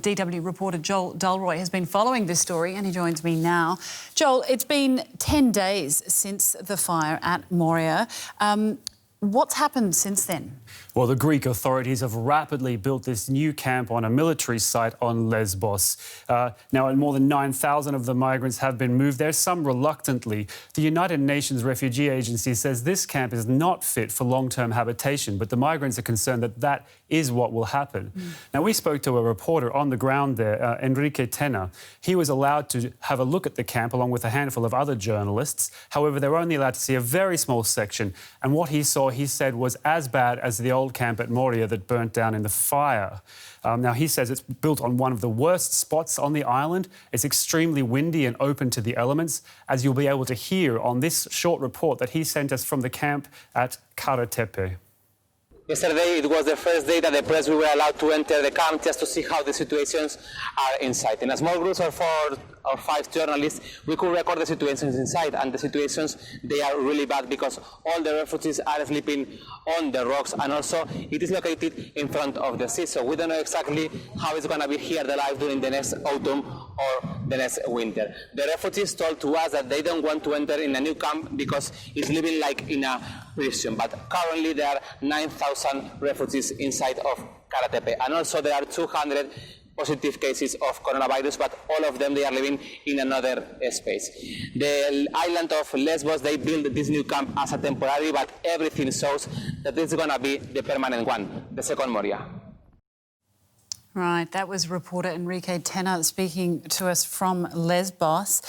DW reporter Joel Dulroy has been following this story and he joins me now. Joel, it's been 10 days since the fire at Moria. What's happened since then? Well, the Greek authorities have rapidly built this new camp on a military site on Lesbos. Now, more than 9,000 of the migrants have been moved there, some reluctantly. The United Nations Refugee Agency says this camp is not fit for long-term habitation, but the migrants are concerned that that is what will happen. Now, we spoke to a reporter on the ground there, Enrique Tena. He was allowed to have a look at the camp along with a handful of other journalists. However, they were only allowed to see a very small section, and what he saw, he said, was as bad as the old camp at Moria that burnt down in the fire. Now, he says it's built on one of the worst spots on the island. It's extremely windy and open to the elements, as you'll be able to hear on this short report that he sent us from the camp at Karatepe. Yesterday, it was the first day that the press we were allowed to enter the camp just to see how the situations are inside. In a small group of 4 or 5 journalists, we could record the situations inside, and the situations, they are really bad because all the refugees are sleeping on the rocks, and also it is located in front of the sea, so we don't know exactly how it's going to be here the life during the next autumn or the next winter. The refugees told to us that they don't want to enter in a new camp because it's living like in a prison, but currently there are 9,000 refugees inside of Karatepe, and also there are 200 positive cases of coronavirus, but all of them, they are living in another space. The island of Lesbos, they built this new camp as a temporary, but everything shows that this is going to be the permanent one, the second Moria. Right, that was reporter Enrique Tena speaking to us from Lesbos.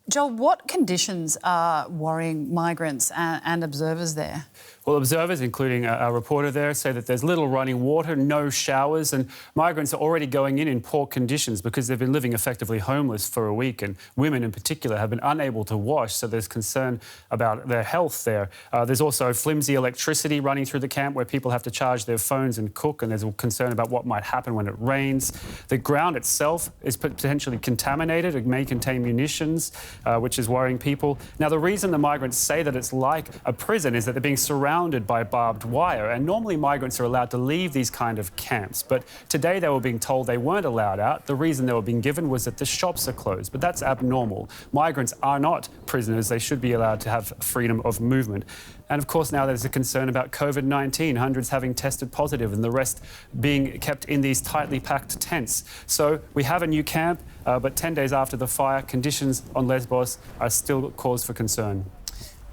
Joel, what conditions are worrying migrants and observers there? Well, observers, including our reporter there, say that there's little running water, no showers, and migrants are already going in poor conditions because they've been living effectively homeless for a week, and women in particular have been unable to wash, so there's concern about their health there. There's also flimsy electricity running through the camp where people have to charge their phones and cook, and there's a concern about what might happen when it rains. The ground itself is potentially contaminated. It may contain munitions, which is worrying people. Now, the reason the migrants say that it's like a prison is that they're being surrounded by barbed wire, and normally migrants are allowed to leave these kind of camps, but today they were being told they weren't allowed out. The reason they were being given was that the shops are closed, but that's abnormal. Migrants are not prisoners. They should be allowed to have freedom of movement. And of course, now there's a concern about COVID-19, hundreds having tested positive and the rest being kept in these tightly packed tents. So we have a new camp, but 10 days after the fire, conditions on Lesbos are still cause for concern.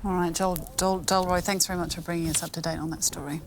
All right, Joel Dulroy, thanks very much for bringing us up to date on that story.